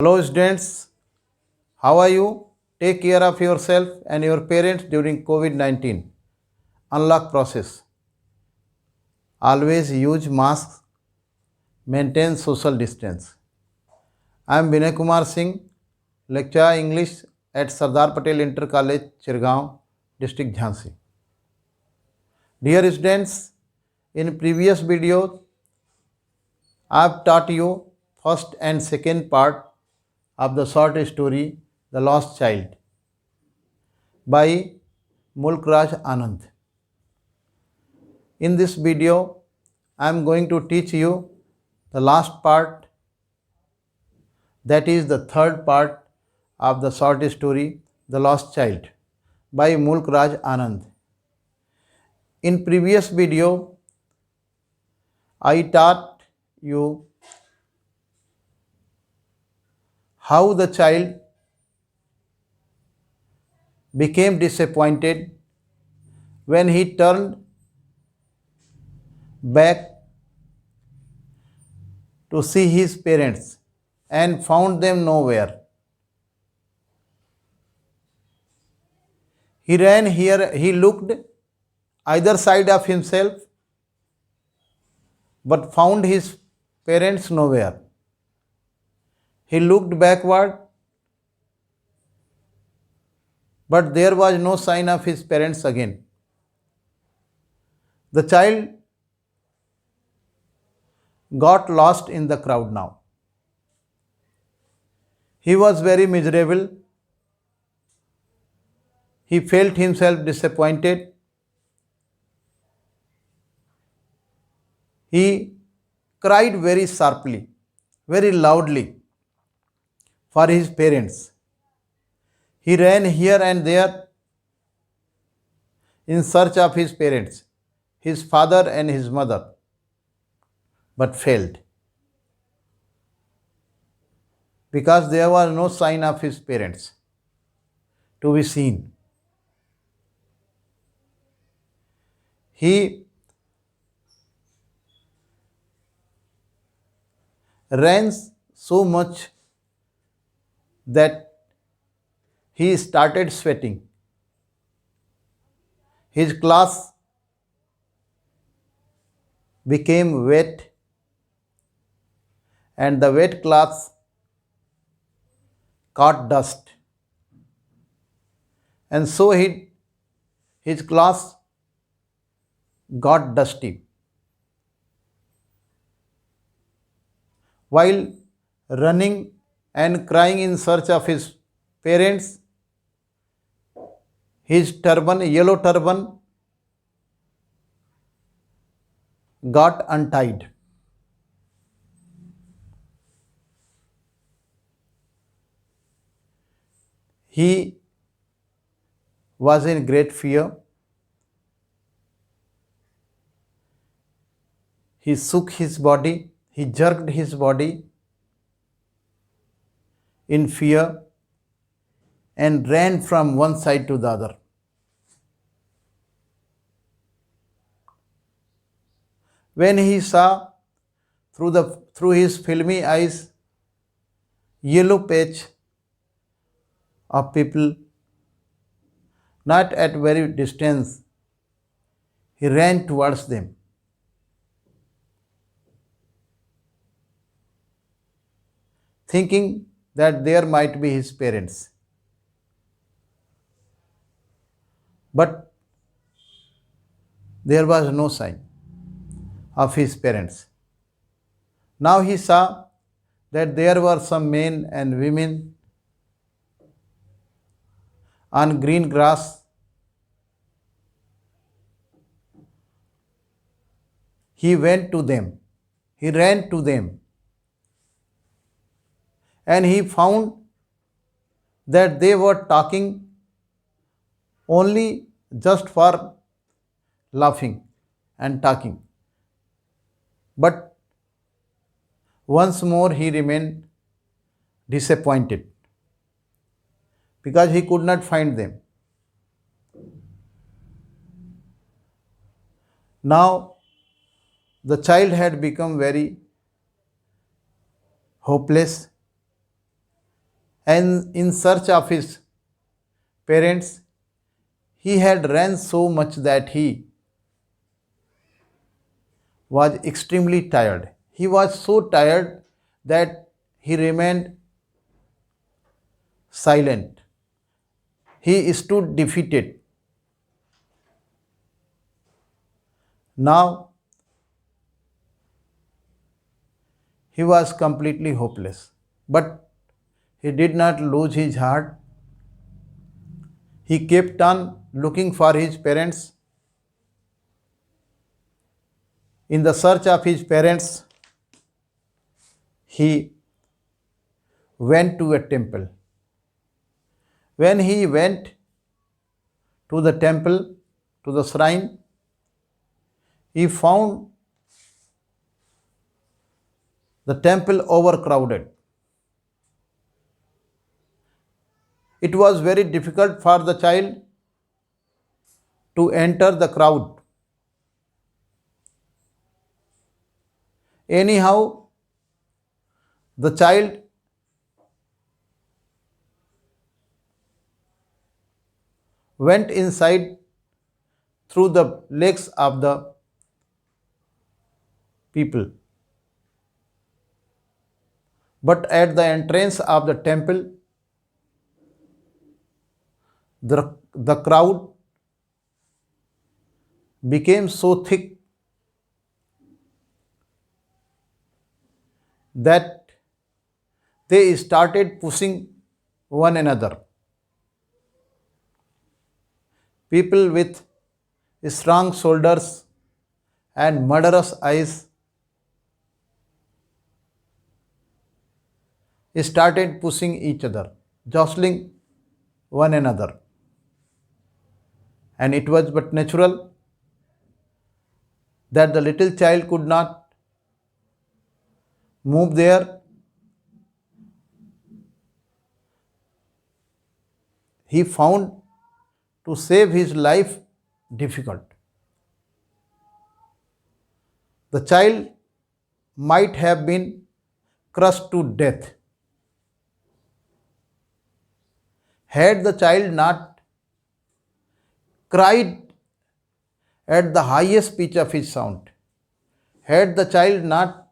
Hello students, how are you? Take care of yourself and your parents during COVID-19 unlock process. Always use masks, maintain social distance. I am Vinay Kumar Singh, lecturer English at Sardar Patel Inter College, Chirgaon, District Jhansi. Dear students, in previous video, I have taught you first and second part of the short story The Lost Child by Mulk Raj Anand. In this video, I am going to teach you the last part, that is the third part of the short story The Lost Child by Mulk Raj Anand. In previous video, I taught you how the child became disappointed when he turned back to see his parents and found them nowhere. He ran here, he looked either side of himself but found his parents nowhere. He looked backward, but there was no sign of his parents again. The child got lost in the crowd now. He was very miserable. He felt himself disappointed. He cried very sharply, very loudly for his parents. He ran here and there in search of his parents, his father and his mother, but failed because there was no sign of his parents to be seen. He ran so much that he started sweating. His clothes became wet, and the wet cloths caught dust. And so his clothes got dusty. While running and crying in search of his parents, his turban, yellow turban, got untied. He was in great fear. He shook his body, he jerked his body in fear and ran from one side to the other. When he saw through his filmy eyes yellow patch of people, not at very distance, he ran towards them. Thinking that there might be his parents. But there was no sign of his parents. Now he saw that there were some men and women on green grass. He went to them. He ran to them. And he found that they were talking only just for laughing and talking. But once more he remained disappointed because he could not find them. Now the child had become very hopeless. and in search of his parents. He had ran so much that he was extremely tired. He was so tired that he remained silent. He stood defeated. Now he was completely hopeless. But he did not lose his heart. He kept on looking for his parents. In the search of his parents, he went to a temple. When he went to the temple, to the shrine, he found the temple overcrowded. It was very difficult for the child to enter the crowd. Anyhow, the child went inside through the legs of the people. But at the entrance of the temple, the crowd became so thick that they started pushing one another. People with strong shoulders and murderous eyes started pushing each other, jostling one another. And it was but natural that the little child could not move there. He found to save his life difficult. The child might have been crushed to death had the child not cried at the highest pitch of his sound, had the child not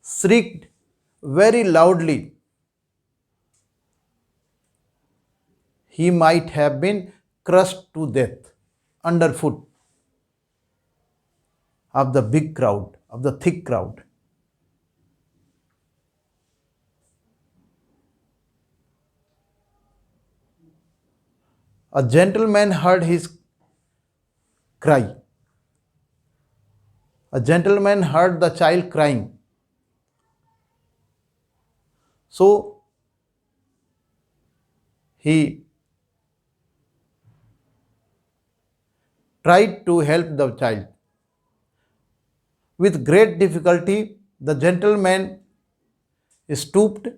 shrieked very loudly, he might have been crushed to death underfoot of the big crowd, of the thick crowd. A gentleman heard his cry. A gentleman heard the child crying. So he tried to help the child. With great difficulty, the gentleman stooped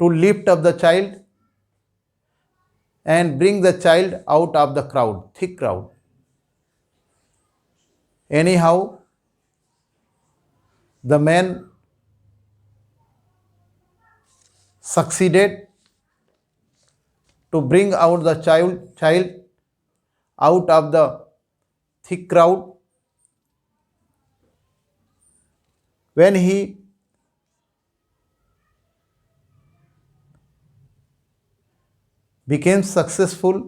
to lift up the child and bring the child out of the crowd, thick crowd. Anyhow, the man succeeded to bring out the child out of the thick crowd. When he became successful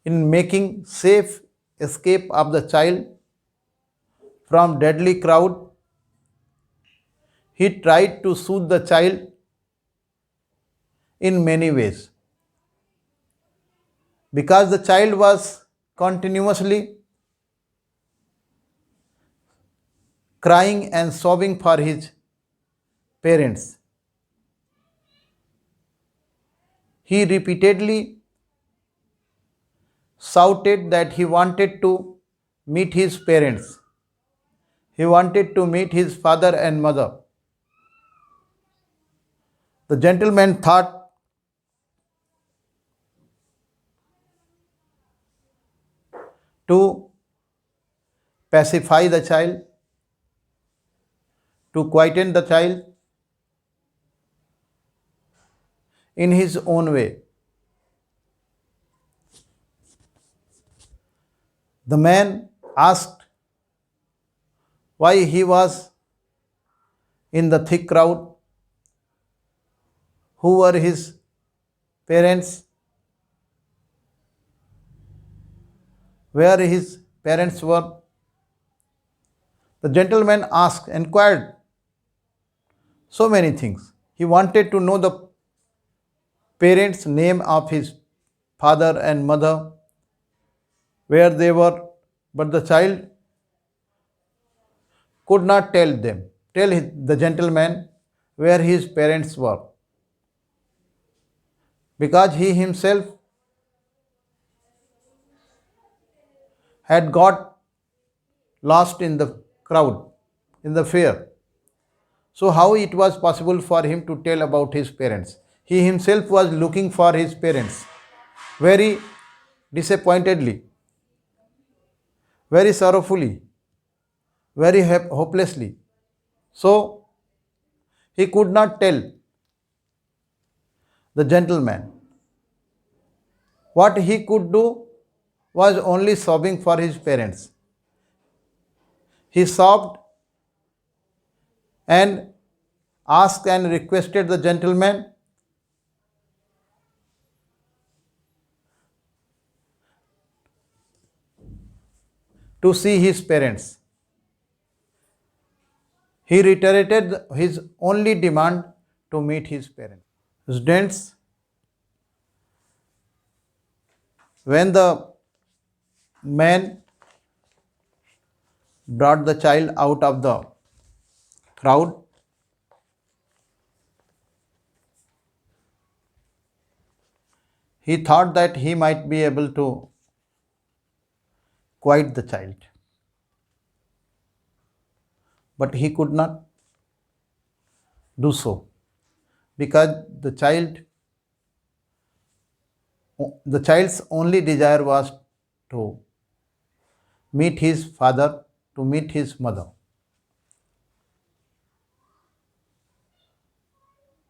in making safe escape of the child from deadly crowd, he tried to soothe the child in many ways. Because the child was continuously crying and sobbing for his parents, he repeatedly shouted that he wanted to meet his parents. He wanted to meet his father and mother. The gentleman thought to pacify the child, to quieten the child, in his own way. The man asked why he was in the thick crowd, who were his parents, where his parents were. The gentleman inquired so many things. He wanted to know the parents' name of his father and mother, where they were, but the child could not tell the gentleman where his parents were, because he himself had got lost in the crowd, in the fair. So, how it was possible for him to tell about his parents? He himself was looking for his parents very disappointedly, very sorrowfully, very hopelessly. So, he could not tell the gentleman. What he could do was only sobbing for his parents. He sobbed and asked and requested the gentleman to see his parents. He reiterated his only demand to meet his parents. Students, when the man brought the child out of the crowd, he thought that he might be able to quiet the child. But he could not do so, because the child's only desire was to meet his father, to meet his mother.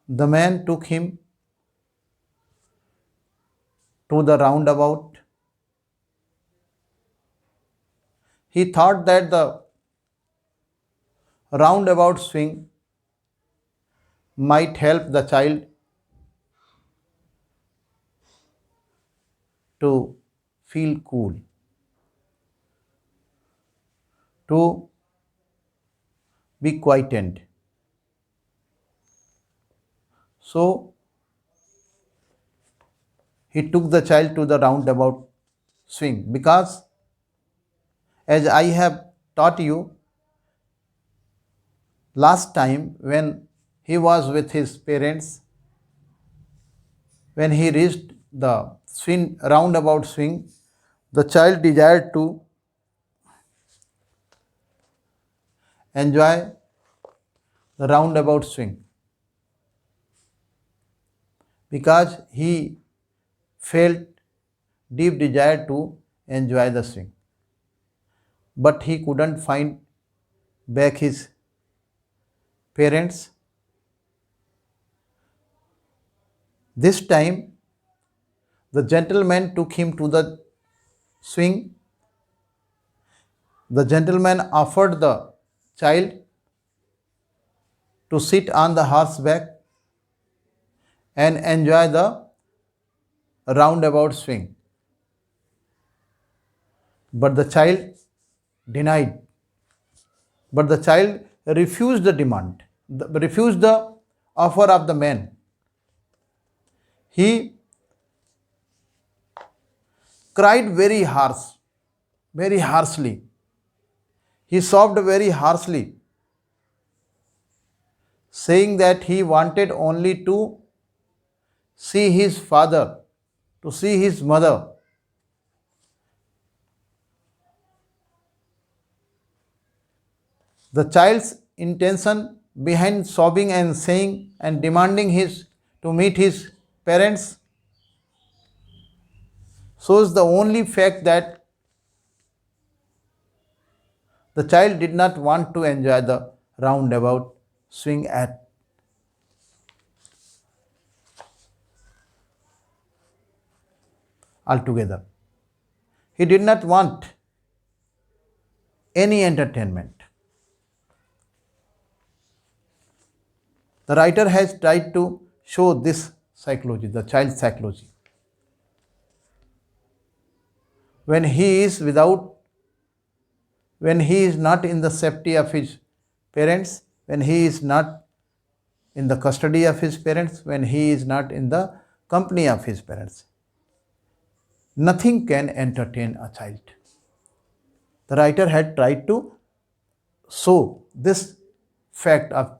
The man took him to the roundabout. He thought that the roundabout swing might help the child to feel cool, to be quietened. So, he took the child to the roundabout swing, because, as I have taught you last time, when he was with his parents, when he reached the roundabout swing, the child desired to enjoy the roundabout swing, because he felt deep desire to enjoy the swing. But he couldn't find back his parents. This time, the gentleman took him to the swing. The gentleman offered the child to sit on the horseback and enjoy the roundabout swing. But the child denied. But the child refused the demand, refused the offer of the man. He cried very harshly. He sobbed very harshly, saying that he wanted only to see his father, to see his mother. The child's intention behind sobbing and saying and demanding to meet his parents shows the only fact that the child did not want to enjoy the roundabout swing at. altogether. He did not want any entertainment. The writer has tried to show this psychology, the child's psychology. When he is not in the safety of his parents, when he is not in the custody of his parents, when he is not in the company of his parents, nothing can entertain a child. The writer had tried to show this fact of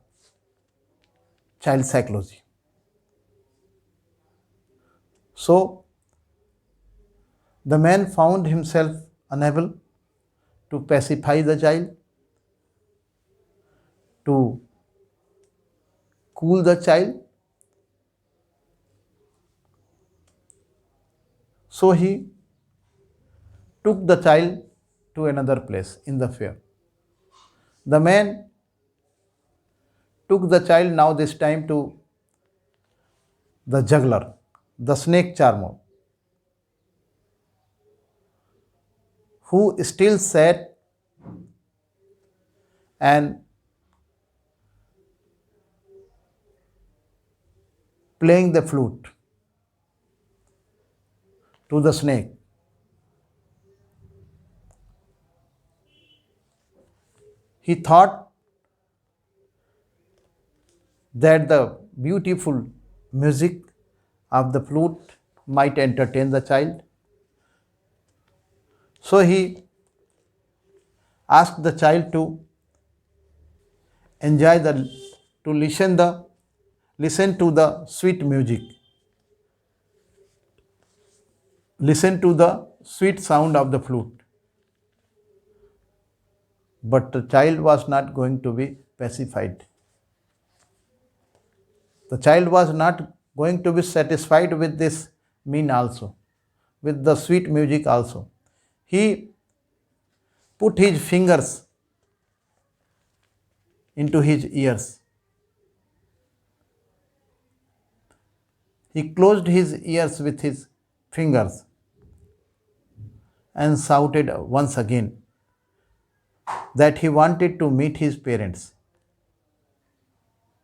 child psychology. So, the man found himself unable to pacify the child, to cool the child. So he took the child to another place in the fair. The man took the child now this time to the juggler, the snake charmer, who still sat and playing the flute to the snake. He thought that the beautiful music of the flute might entertain the child. So he asked the child to enjoy to listen to the sweet music, listen to the sweet sound of the flute. But the child was not going to be pacified. The child was not going to be satisfied with this mean also, with the sweet music also. He put his fingers into his ears. He closed his ears with his fingers and shouted once again that he wanted to meet his parents.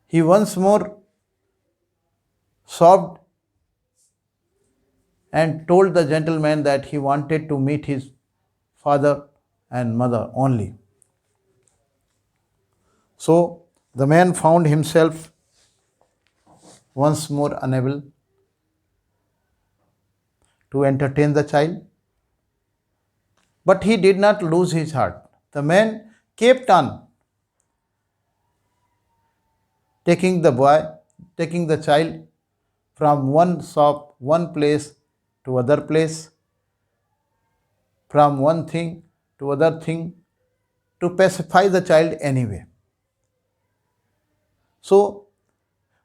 He once more sobbed and told the gentleman that he wanted to meet his father and mother only. So the man found himself once more unable to entertain the child, but he did not lose his heart. The man kept on taking the child from one shop, one place to other place, from one thing to other thing, to pacify the child anyway. So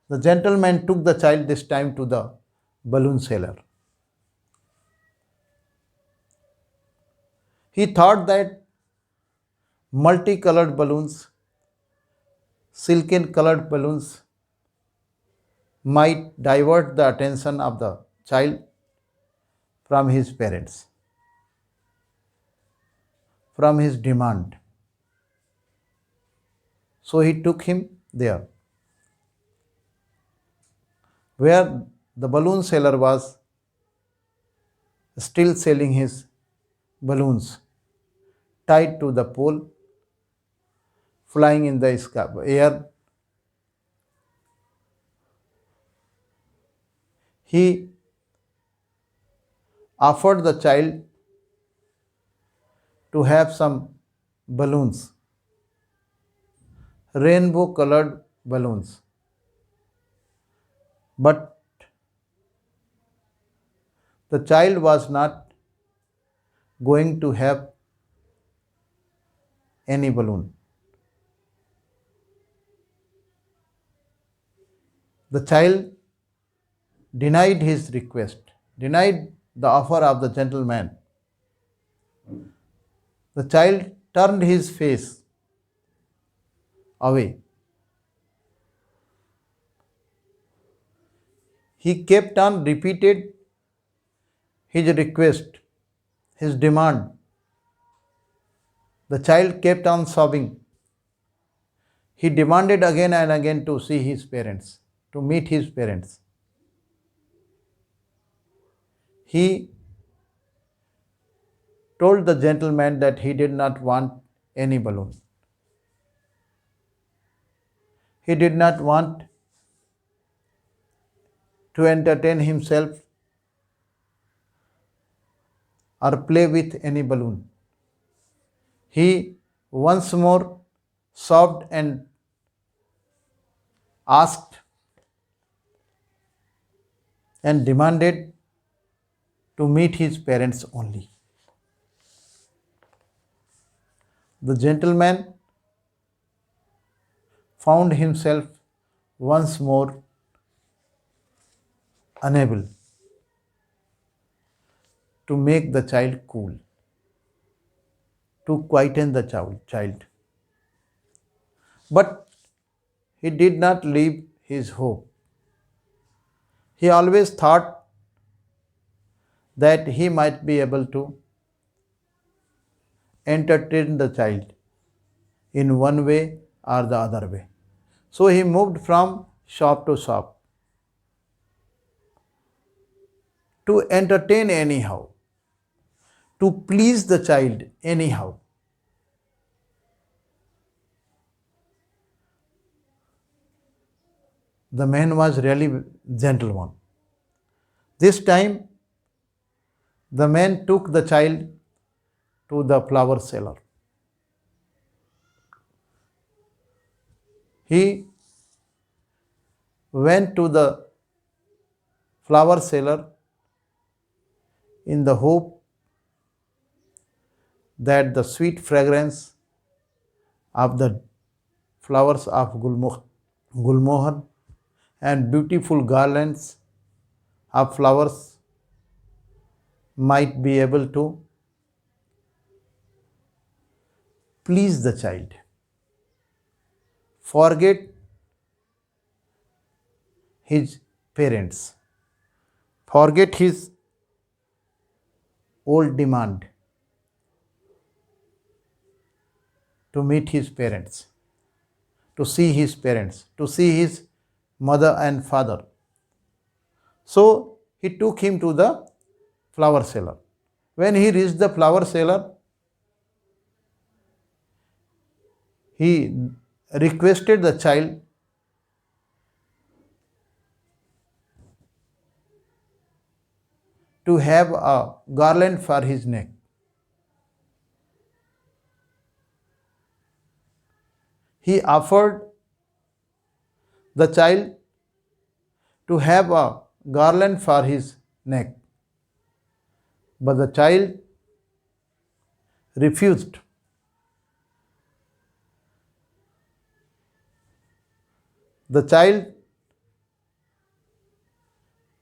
the gentleman took the child this time to the balloon seller. He thought that multicolored balloons, silken colored balloons, might divert the attention of the child from his parents, from his demand. So he took him there, where the balloon seller was still selling his balloons tied to the pole, flying in the air. He offered the child to have some balloons, rainbow colored balloons. But the child was not going to have any balloon. The child denied his request, denied the offer of the gentleman. The child turned his face away. He kept on repeated his request, his demand. The child kept on sobbing. He demanded again and again to see his parents, to meet his parents. He told the gentleman that he did not want any balloon. He did not want to entertain himself or play with any balloon. He once more sobbed and asked and demanded to meet his parents only. The gentleman found himself once more unable to make the child cool, to quieten the child. But he did not leave his hope. He always thought that he might be able to entertain the child in one way or the other way. So he moved from shop to shop to entertain anyhow, to please the child anyhow. The man was really gentle one. This time, the man took the child to the flower seller. He went to the flower seller in the hope that the sweet fragrance of the flowers of gulmohar and beautiful garlands of flowers might be able to please the child, forget his parents, forget his old demand to meet his parents, to see his parents, to see his mother and father. So he took him to the flower seller. When he reached the flower seller, he requested the child to have a garland for his neck. He offered the child to have a garland for his neck, but the child refused. The child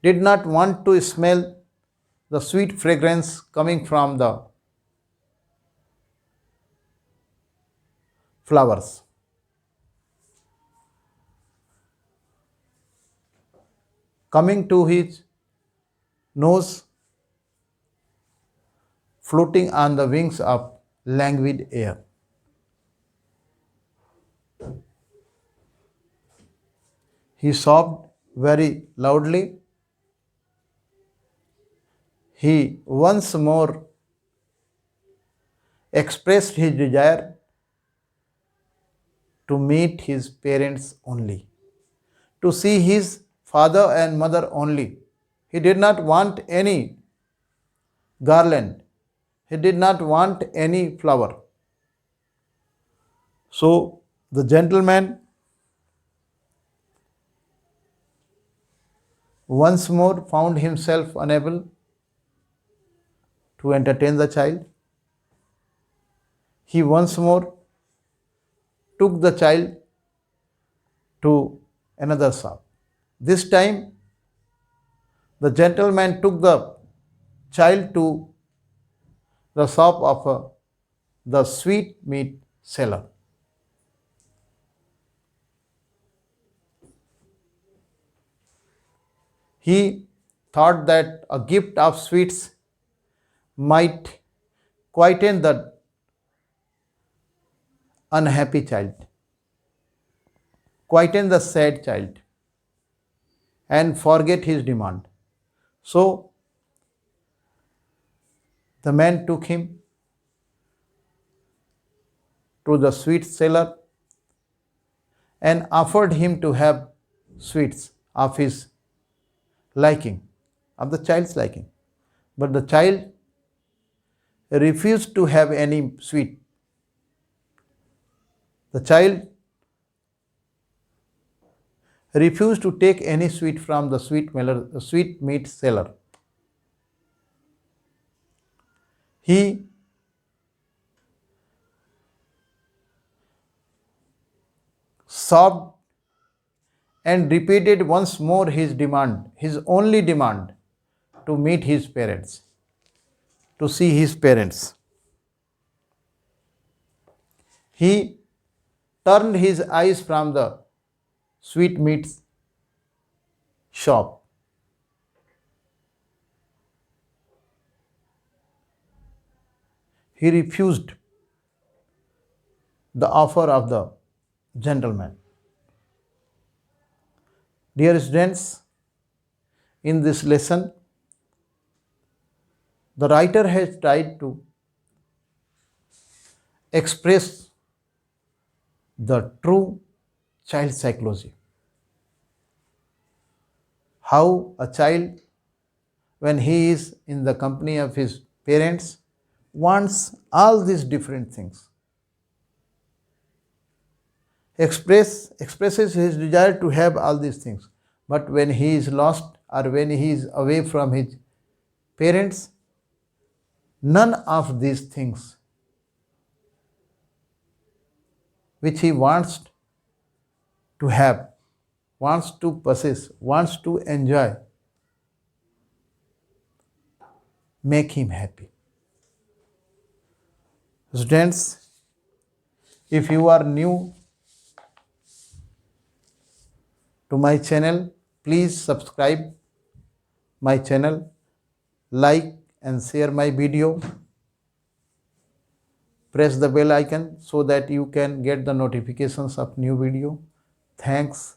did not want to smell the sweet fragrance coming from the flowers. Coming to his nose, floating on the wings of languid air. He sobbed very loudly. He once more expressed his desire to meet his parents only, to see his father and mother only. He did not want any garland. He did not want any flower. So the gentleman once more found himself unable to entertain the child. He once more took the child to another shop. This time, the gentleman took the child to the shop of the sweet meat seller. He thought that a gift of sweets might quieten the unhappy child, quieten the sad child, and forget his demand. So the man took him to the sweet seller and offered him to have sweets of his liking, of the child's liking. But the child refused to have any sweet. The child refused to take any sweet from the sweet meat seller. He sobbed and repeated once more his demand, his only demand, to meet his parents, to see his parents. He turned his eyes from the sweetmeats shop. He refused the offer of the gentleman. Dear students, in this lesson, the writer has tried to express the true child psychology. How a child, when he is in the company of his parents, wants all these different things. Expresses his desire to have all these things. But when he is lost or when he is away from his parents, none of these things which he wants to have, wants to possess, wants to enjoy, make him happy. Students, if you are new to my channel, please subscribe my channel, like and share my video. Press the bell icon so that you can get the notifications of new video. Thanks.